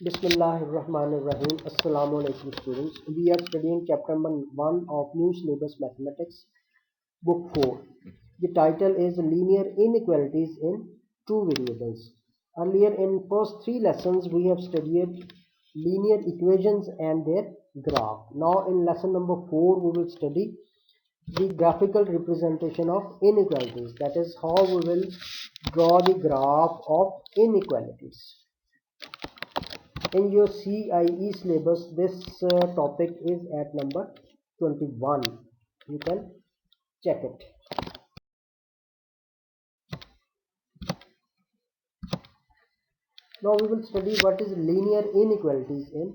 Bismillahirrahmanirrahim. Assalamu alaikum students. We are studying chapter number 1 of New Syllabus Mathematics, book 4. The title is Linear Inequalities in Two Variables. Earlier in first 3 lessons we have studied linear equations and their graph. Now in lesson number 4 we will study the graphical representation of inequalities. That is how we will draw the graph of inequalities. In your CIE syllabus, this topic is at number 21. You can check it. Now we will study what is linear inequalities in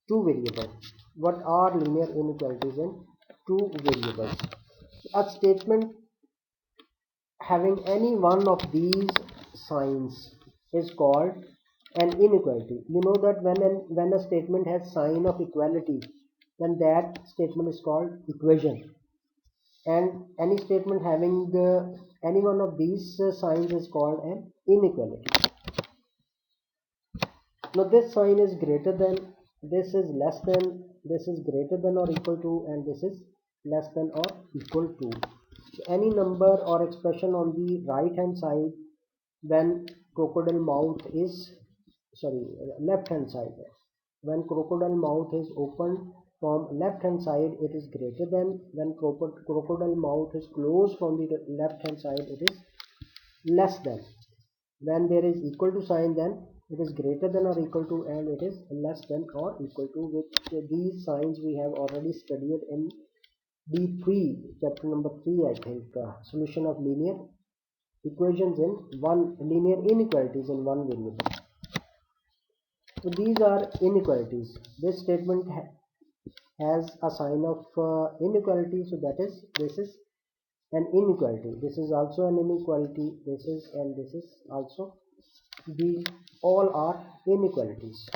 two variables. What are linear inequalities in two variables? A statement having any one of these signs is called an inequality. You know that when a statement has sign of equality, then that statement is called equation. And any statement having any one of these signs is called an inequality. Now this sign is greater than, this is less than, this is greater than or equal to, and this is less than or equal to. So any number or expression on the right hand side when crocodile mouth is left hand side, when crocodile mouth is open from left hand side it is greater than, when crocodile mouth is closed from the left hand side it is less than. When there is equal to sign, then it is greater than or equal to, and it is less than or equal to, which these signs we have already studied in D3, chapter number 3, I think, solution of linear equations in one, linear inequalities in one variable. So these are inequalities. This statement has a sign of inequality, so that is, this is an inequality, this is also an inequality, this is, and this is also, these all are inequalities.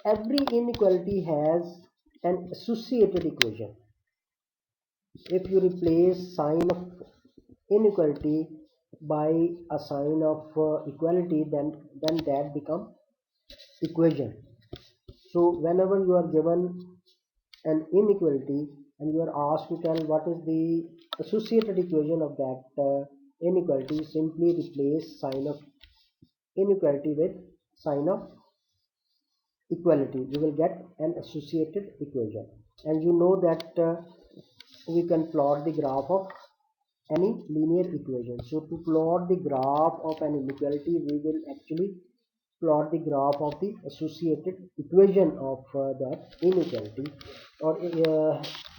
Every inequality has an associated equation. If you replace sign of inequality by a sign of equality, then that become equation. So whenever you are given an inequality and you are asked to tell what is the associated equation of that inequality, simply replace sign of inequality with sign of equality. You will get an associated equation. And you know that we can plot the graph of any linear equation. So to plot the graph of an inequality, we will actually plot the graph of the associated equation of that inequality. और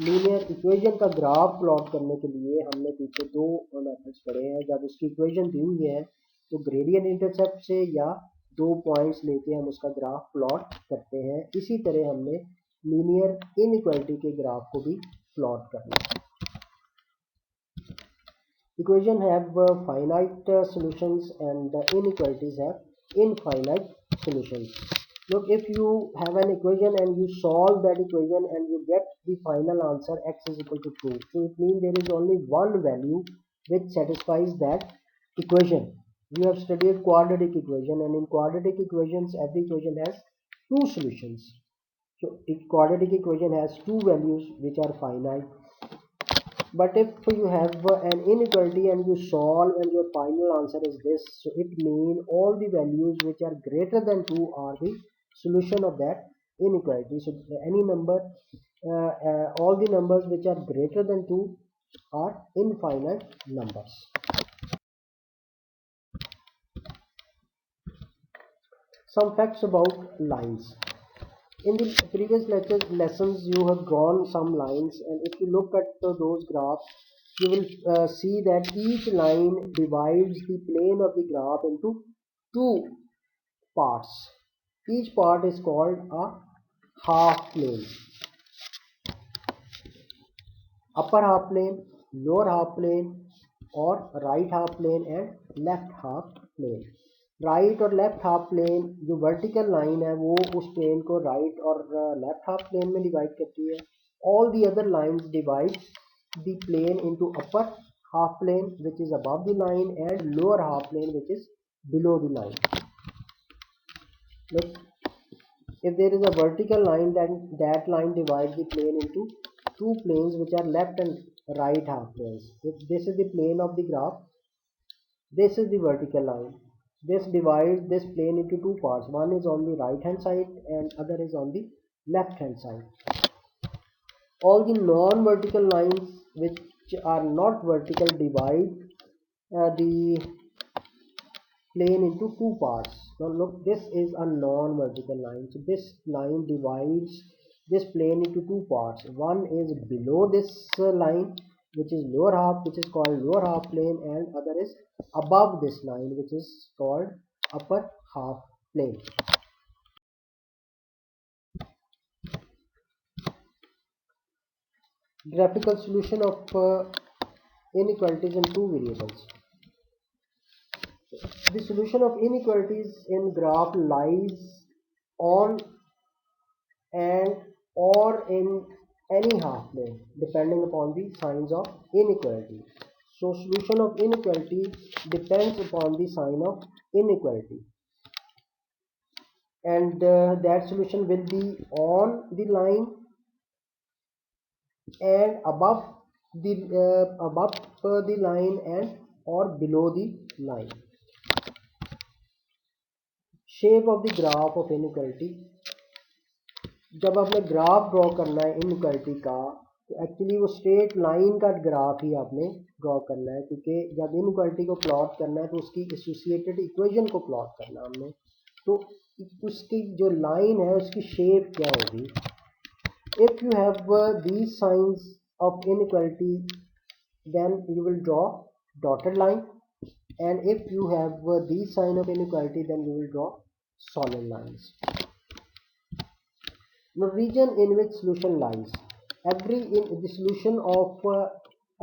linear equation का graph plot करने के लिए हमने पीछे दो methods पढ़े हैं. जब उसकी इक्वेशन दी हुई है तो ग्रेडियंट इंटरसेप्ट से या दो पॉइंट्स लेके हम उसका ग्राफ प्लॉट करते हैं. इसी तरह हमने लीनियर इनइक्वालिटी के ग्राफ को भी प्लॉट करना है. Equation have finite solutions and inequalities have infinite solutions. Look, if you have an equation and you solve that equation and you get the final answer x is equal to 2, so it means there is only one value which satisfies that equation. We have studied quadratic equation, and in quadratic equations every equation has two solutions. So if quadratic equation has two values which are finite, but if you have an inequality and you solve and your final answer is this, so it means all the values which are greater than 2 are the solution of that inequality. So any number, all the numbers which are greater than 2 are infinite numbers. Some facts about lines. In the previous lessons you have drawn some lines, and if you look at those graphs, you will see that each line divides the plane of the graph into two parts. Each part is called a half plane. Upper half plane, lower half plane, or right half plane and left half plane. Right और left half plane जो vertical line है वो उस plane को right और left half plane में divide करती है. All the other lines divide the plane into upper half plane which is above the line and lower half plane which is below the line. Look, if there is a vertical line, then that line divides the plane into two planes which are left and right half planes. If this is the plane of the graph, this is the vertical line. This divides this plane into two parts. One is on the right hand side and other is on the left hand side. All the non-vertical lines which are not vertical divide the plane into two parts. Now look, this is a non-vertical line. So this line divides this plane into two parts. One is below this line, which is lower half, which is called lower half plane, and other is above this line, which is called upper half plane. Graphical solution of inequalities in two variables. The solution of inequalities in graph lies on and or in any half plane depending upon the signs of inequality. So solution of inequality depends upon the sign of inequality, and that solution will be on the line and above the line and or below the line. Shape of the graph of inequality. जब आपने graph draw करना है inequality का, तो actually वो straight line का graph ही आपने draw करना है, क्योंकि जब इनइक्वालिटी को प्लॉट करना है तो उसकी एसोसिएटेड इक्वेशन को प्लॉट करना है हमने, तो उसकी जो लाइन है उसकी शेप क्या होगी. If you have these signs of inequality, then you will draw dotted line, and if you have these sign of inequality, then you will draw solid lines. Now, region in which solution lies. The solution of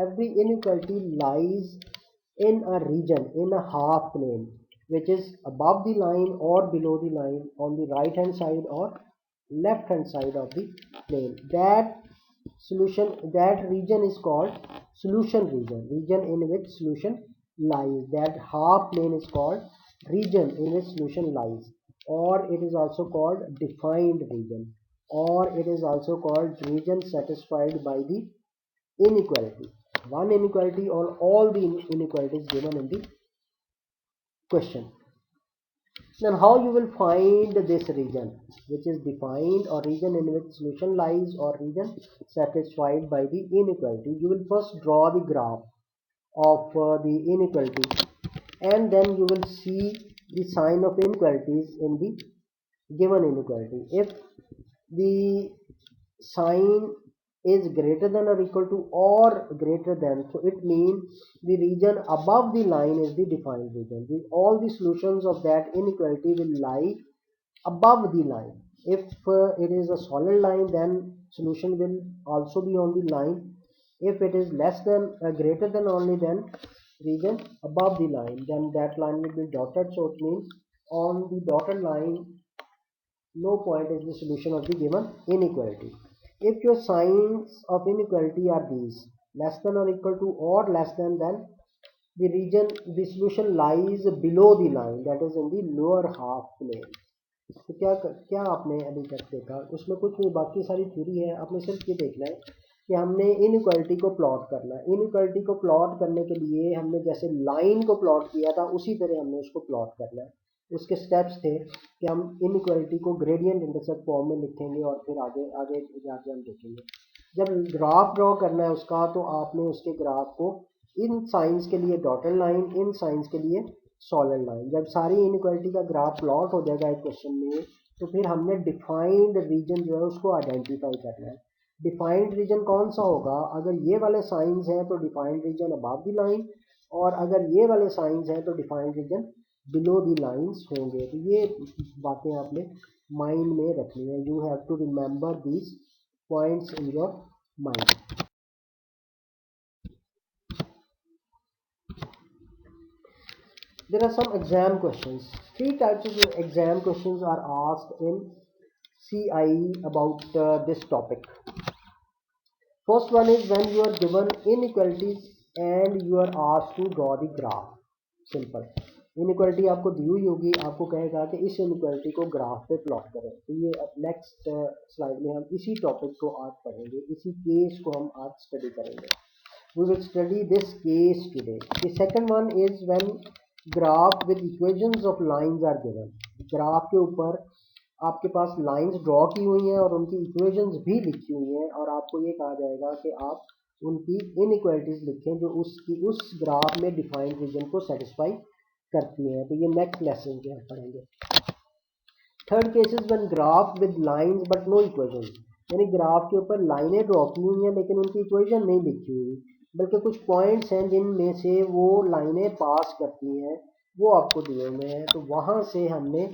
every inequality lies in a region, in a half plane, which is above the line or below the line, on the right hand side or left hand side of the plane. That region is called solution region. Region in which solution lies. That half plane is called region in which solution lies, or it is also called defined region, or it is also called region satisfied by the inequality. One inequality or all the inequalities given in the question. Then how you will find this region which is defined, or region in which solution lies, or region satisfied by the inequality? You will first draw the graph of the inequality, and then you will see the sign of inequalities in the given inequality. If the sign is greater than or equal to or greater than, so it means the region above the line is the defined region. All the solutions of that inequality will lie above the line. If it is a solid line, then solution will also be on the line. If it is less than greater than only, then region above the line, then that line will be dotted. So it means on the dotted line no point is the solution of the given inequality. If your signs of inequality are these, less than or equal to or less than, then the solution lies below the line, that is in the lower half plane. तो क्या आपने अभी तक देखा, उसमें कुछ नहीं, बाकी सारी थ्योरी है. आपने सिर्फ ये देखना है कि हमने इनइक्वालिटी को प्लॉट करना है. इनइक्वालिटी को प्लॉट करने के लिए हमने जैसे लाइन को प्लॉट किया था उसी तरह हमने उसको प्लॉट करना है. उसके स्टेप्स थे कि हम इनइक्वालिटी को ग्रेडियंट इंटरसेप्ट फॉर्म में लिखेंगे और फिर आगे आगे जाके हम देखेंगे. जब ग्राफ ड्रॉ करना है उसका, तो आपने उसके ग्राफ को इन साइंस के लिए डॉटेड लाइन, इन साइंस के लिए सॉलिड लाइन. जब सारी इनइक्वालिटी का ग्राफ प्लॉट हो जाएगा एक क्वेश्चन में, तो फिर हमने डिफाइंड रीजन जो है उसको आइडेंटिफाई करना है. डिफाइंड रीजन कौन सा होगा? अगर ये वाले साइंस हैं तो defined region above the line, और अगर ये वाले साइंस हैं तो defined region below the lines होंगे. तो ये बातें आपने माइंड में रखनी है. You have to remember these points in your mind. There are some exam questions. Three types of exam questions are asked in CIE about this topic. First one is when you are given inequalities and you are asked to draw the graph. Simple. Inequality आपको दी हुई होगी, आपको कहेगा कि इस inequality को graph पे plot करें। तो ये नेक्स्ट स्लाइड में हम इसी टॉपिक को आज पढ़ेंगे, इसी केस को हम आज स्टडी करेंगे। We will study this case today. The second one is when graph with equations of lines are given. Graph के ऊपर आपके पास लाइंस ड्रॉ की हुई हैं और उनकी इक्वेशंस भी लिखी हुई हैं, और आपको ये कहा जाएगा कि आप उनकी इनइक्वालिटीज लिखें जो उस ग्राफ में डिफाइंड रीजन को सेटिस्फाई करती हैं। तो ये नेक्स्ट लेसन में हम पढ़ेंगे। Third case is when graph with lines but no equation, यानी ग्राफ के ऊपर लाइनें ड्रॉ की हुई हैं लेकिन उनकी इक्वेशन नहीं लिखी हुई, बल्कि कुछ पॉइंट्स हैं जिनमें से वो लाइनें पास करती हैं, वो आपको दिए हुए हैं। तो वहां से हमने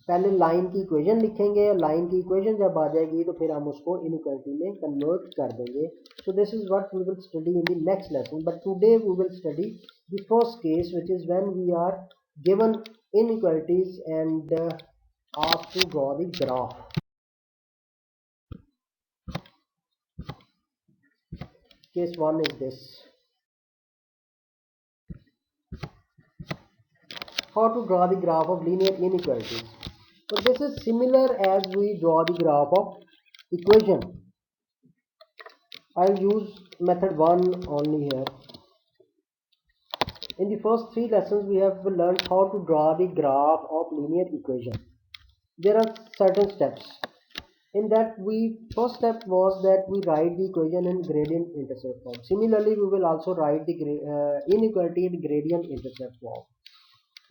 पहले लाइन की इक्वेशन लिखेंगे, और लाइन की इक्वेशन जब आ जाएगी तो फिर हम उसको इनइक्वालिटी में कन्वर्ट कर देंगे। So this is what we will study in the next lesson, but today we will study the first case which is when we are given inequalities and asked to draw the graph. Case 1 is this. How to draw the graph of linear inequalities. So this is similar as we draw the graph of equation. I'll use method 1 only here. In the first 3 lessons we have learned how to draw the graph of linear equation. There are certain steps. In that, first step was that we write the equation in gradient intercept form. Similarly, we will also write the inequality in gradient intercept form.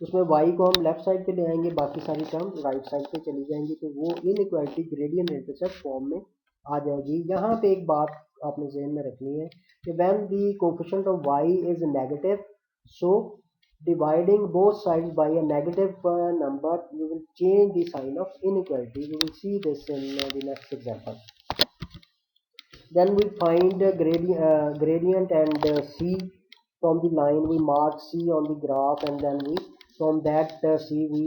उसमें y को हम left side पे ले आएंगे, बाकी सारी term right side पे चली जाएंगी, तो वो इनइक्वालिटी ग्रेडियंट इंटरसेप्ट फॉर्म में आ जाएगी। यहाँ पे एक बात आपने ज़हन में रखनी है कि when the coefficient of y is negative, so dividing both sides by a negative number, we will change the sign of inequality. We will see this in the next example. Then we find gradient and c from the line. We mark c on the graph, and then we from that c we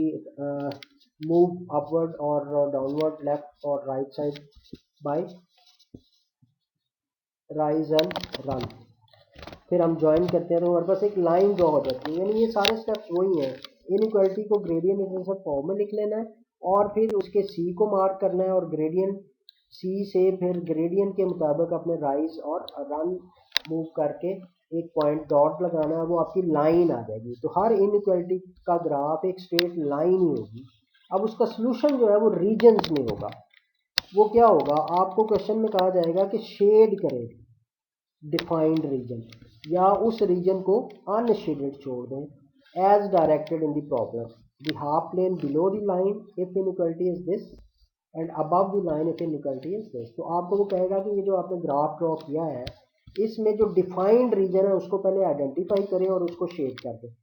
move upward or downward, left or right side by rise and run. फिर हम join करते हैं तो हमारे पास एक line draw हो जाती है। यानी ये सारे स्टेप्स वही हैं, इनइक्वालिटी को ग्रेडियंट इंटरसेप्ट फॉर्म में लिख लेना है, और फिर उसके सी को मार्क करना है, और ग्रेडियंट सी से फिर ग्रेडियंट के मुताबिक अपने राइज और रन मूव करके एक पॉइंट डॉट लगाना है, वो आपकी लाइन आ जाएगी। तो हर इनइक्वालिटी का ग्राफ एक स्ट्रेट लाइन ही होगी। अब उसका सोल्यूशन जो है वो रीजन्स में होगा। वो क्या होगा, आपको क्वेश्चन में कहा जाएगा कि शेड करें डिफाइंड रीजन, या उस रीजन को अनशेडेड छोड़ दें as directed in the problem. The half plane below the line if inequality is this, and above the line if inequality is this. तो आपको वो कहेगा कि ये जो आपने ग्राफ ड्रॉ किया है, इसमें जो डिफाइंड रीजन है उसको पहले आइडेंटिफाई करें और उसको शेड कर दें,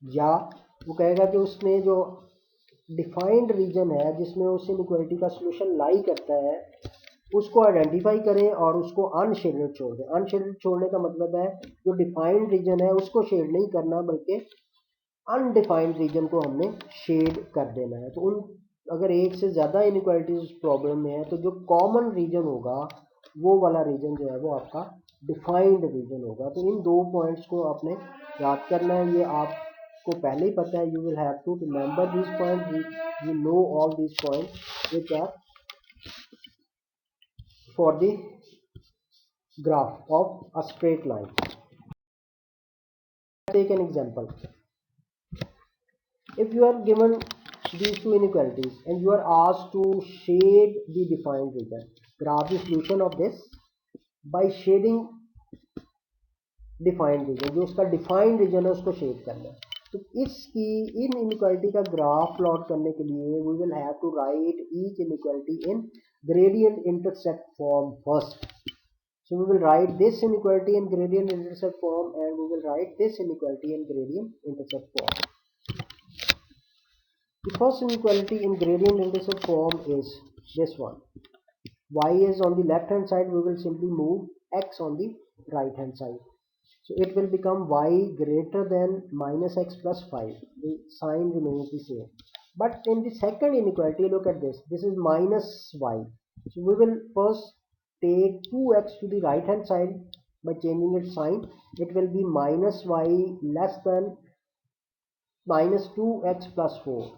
या वो कहेगा कि उसमें जो डिफाइंड रीजन है जिसमें उस इनइक्वालिटी का सोल्यूशन लाई करता है, उसको आइडेंटिफाई करें और उसको अनशेडेड छोड़ दें। अनशेडेड छोड़ने का मतलब है जो डिफाइंड रीजन है उसको शेड नहीं करना, बल्कि अनडिफाइंड रीजन को हमने शेड कर देना है। तो उन अगर एक से ज़्यादा इनइक्वालिटीज प्रॉब्लम में है तो जो कॉमन रीजन होगा वो वाला रीजन जो है वो आपका डिफाइंड रीजन होगा। तो इन दो पॉइंट्स को आपने याद करना है, ये आपको पहले ही पता है। You will have to remember this point, you know all this point which are for the graph of a straight line. Take an example. If you are given these two inequalities and you are asked to shade the defined region, graph the solution of this by shading defined region। जो उसका defined region है उसको shade करना है। तो इसकी इन inequality का graph plot करने के लिए we will have to write each inequality in gradient intercept form first. So we will write this inequality in gradient intercept form, and we will write this inequality in gradient intercept form. The first inequality in gradient intercept form is this one. Y is on the left hand side, we will simply move x on the right hand side. So it will become y greater than minus x plus 5. The sign remains the same. But in the second inequality, look at this. This is minus y. So we will first take 2x to the right hand side by changing its sign, it will be minus y less than minus 2x plus 4.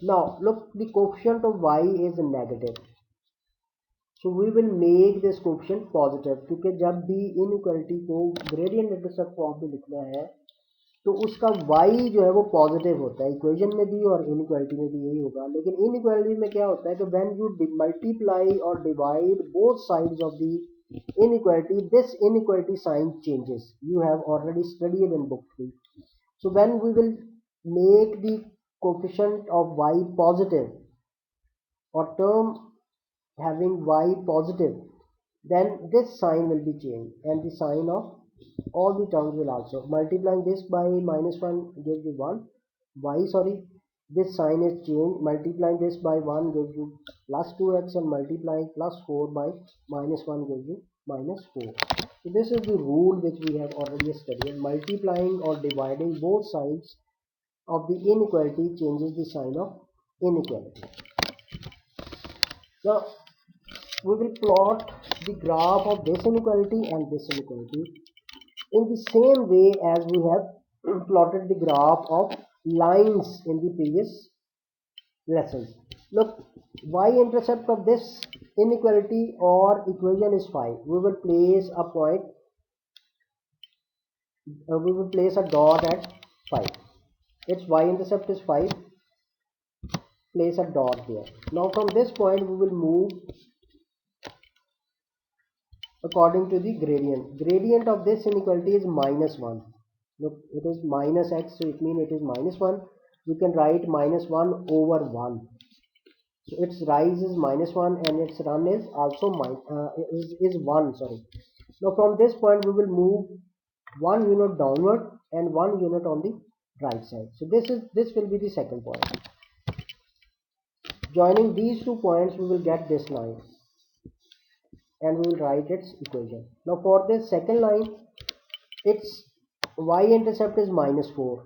Now look, the coefficient of y is negative, so we will make this coefficient positive, क्योंकि जब भी inequality को gradient intercept form में लिखना है तो उसका y जो है वो पॉजिटिव होता है, इक्वेशन में भी और इनइक्वालिटी में भी यही होगा। लेकिन इनइक्वालिटी में क्या होता है कि व्हेन यू मल्टीप्लाई और divide both sides of the inequality, this inequality sign changes. You have already studied in book 3. So when we will make the coefficient of y positive or term having y positive, then this sign will be changed and the sign of all the terms will also. Multiplying this by minus 1 gives you 1 y, sorry, this sign is changed. Multiplying this by 1 gives you plus 2x, and multiplying plus 4 by minus 1 gives you minus 4. So this is the rule which we have already studied. Multiplying or dividing both sides of the inequality changes the sign of inequality. Now we will plot the graph of this inequality and this inequality in the same way as we have plotted the graph of lines in the previous lessons. Look, y-intercept of this inequality or equation is 5. We will place a point, we will place a dot at 5. Its y-intercept is 5. Place a dot there. Now from this point we will move according to the gradient. Gradient of this inequality is minus 1. Look, it is minus x, so it means it is minus 1. We can write minus 1 over 1. So its rise is minus 1 and its run is also is 1. Sorry. Now from this point we will move 1 unit downward and 1 unit on the right side. So this will be the second point. Joining these 2 points we will get this line, and we will write its equation. Now for this second line, its y-intercept is minus 4.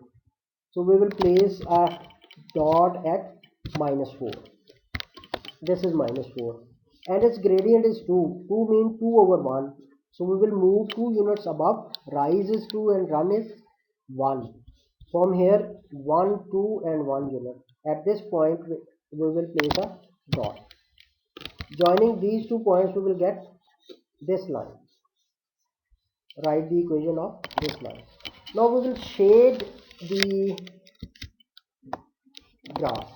So we will place a dot at minus 4. This is minus 4. And its gradient is 2. 2 means 2 over 1. So we will move 2 units above. Rise is 2 and run is 1. From here 1, 2 and 1 unit. At this point we will place a dot. Joining these 2 points we will get this line. Write the equation of this line. Now we will shade the graph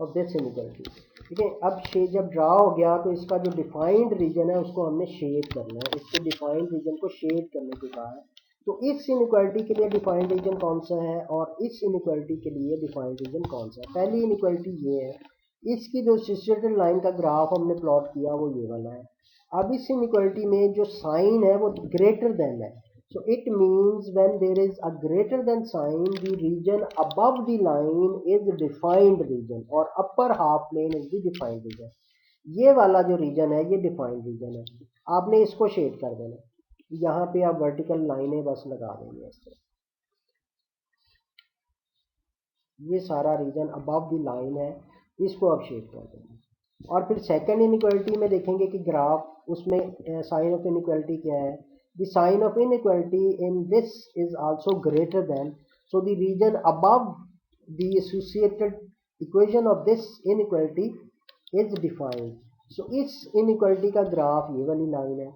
of this inequality. ठीक है, अब shade जब draw हो गया तो इसका जो defined reason है उसको हमने शेड करना है। इसके डिफाइंड रीजन को शेड करने को कहा है। तो इस इनइक्वालिटी के लिए डिफाइंड रीजन कौन सा है और इस इनइक्वालिटी के लिए डिफाइंड रीजन कौन सा है। पहली इनइक्वालिटी ये है, इसकी जो सिस्टेड लाइन का ग्राफ हमने प्लॉट किया वो ये वाला है। अब इस इनइक्वालिटी में जो साइन है वो ग्रेटर देन है, so it means when there is a greater than sign, the region above the line is defined region और upper half plane is the defined region. ये वाला जो रीजन है ये डिफाइंड रीजन है। आपने इसको शेड कर देना, यहाँ पे आप वर्टिकल लाइनें बस लगा देंगे इस तरह। ये सारा रीजन अबव द लाइन है, इसको आप शेड कर देंगे। और फिर सेकंड इनइक्वालिटी में देखेंगे कि ग्राफ, उसमें साइन ऑफ इनइक्वालिटी क्या है। The sign of inequality in this is also greater than, so the region above the associated equation of this inequality is defined. So इस inequality का ग्राफ ये वाली लाइन है,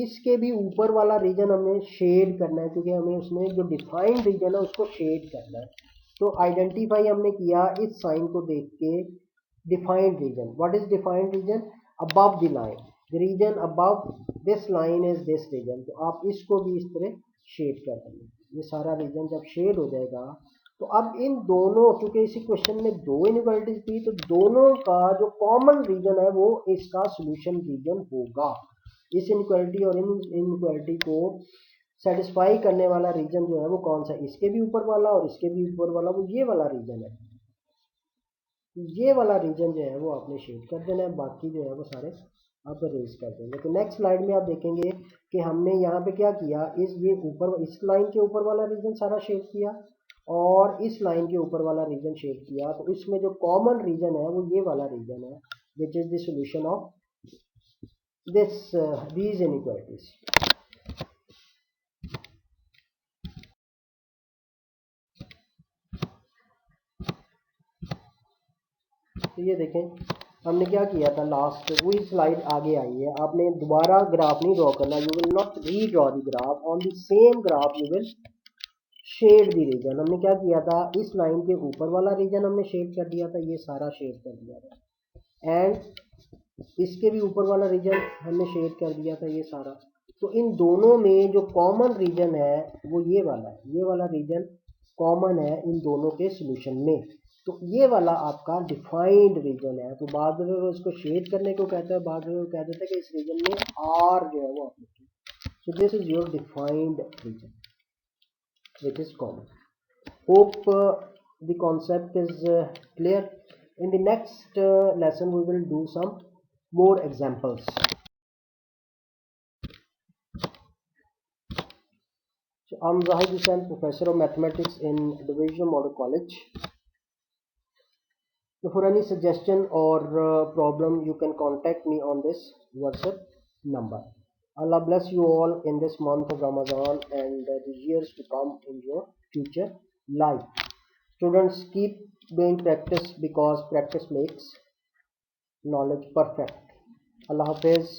इसके भी ऊपर वाला रीजन हमें शेड करना है, क्योंकि हमें उसमें जो डिफाइंड रीजन है उसको शेड करना है। तो आइडेंटिफाई हमने किया इस साइन को देख के defined region. What is defined region? Above the line, the region above this line is this region. तो आप इसको भी इस तरह शेड कर देंगे। ये सारा रीजन जब शेड हो जाएगा तो अब इन दोनों, क्योंकि इसी क्वेश्चन में दो इनइक्वालिटीज थी, तो दोनों का जो कॉमन रीजन है वो इसका सोल्यूशन रीजन होगा। इस इनइक्वालिटी और इन इनइक्वालिटी को सेटिस्फाई करने वाला रीजन जो है वो कौन सा? इसके भी ऊपर वाला और इसके भी ऊपर वाला, वो ये वाला रीजन है। ये वाला रीजन जो है वो आपने शेड कर देना है, बाकी जो है वो सारे आप रेज कर देंगे। तो नेक्स्ट स्लाइड में आप देखेंगे कि हमने यहाँ पे क्या किया, ये ऊपर इस लाइन के ऊपर वाला रीजन सारा शेड किया और इस लाइन के ऊपर वाला रीजन शेड किया। तो इसमें जो कॉमन रीजन है वो ये वाला रीजन है, which is the solution of these inequalities. तो ये देखें हमने क्या किया था लास्ट, वही स्लाइड आगे आई है, आपने दोबारा ग्राफ नहीं ड्रॉ करना, you will not redraw the graph on the same graph, you will shade the region. हमने क्या किया था, इस लाइन के ऊपर वाला रीजन हमने शेड कर दिया था, ये सारा शेड कर दिया था, एंड इसके भी ऊपर वाला रीजन हमने शेड कर दिया था, ये सारा। तो इन दोनों में जो कॉमन रीजन है वो ये वाला है, ये वाला रीजन कॉमन है इन दोनों के सॉल्यूशन में। तो ये वाला आपका डिफाइंड रीजन है। तो बाद में वो इसको शेड करने को कहते हैं, बाद में वो कह देते हैं कि इस रीजन में आर जो है वो आप लिखिए। So this is your defined region which is common. Hope the concept is clear. In the next lesson we will do some more examples. So I'm Zahid Hussain, professor of mathematics in Divisional Model College. So for any suggestion or problem you can contact me on this WhatsApp number. Allah bless you all in this month of Ramadan and the years to come in your future life. Students, keep doing practice because practice makes knowledge perfect. Allah Hafiz.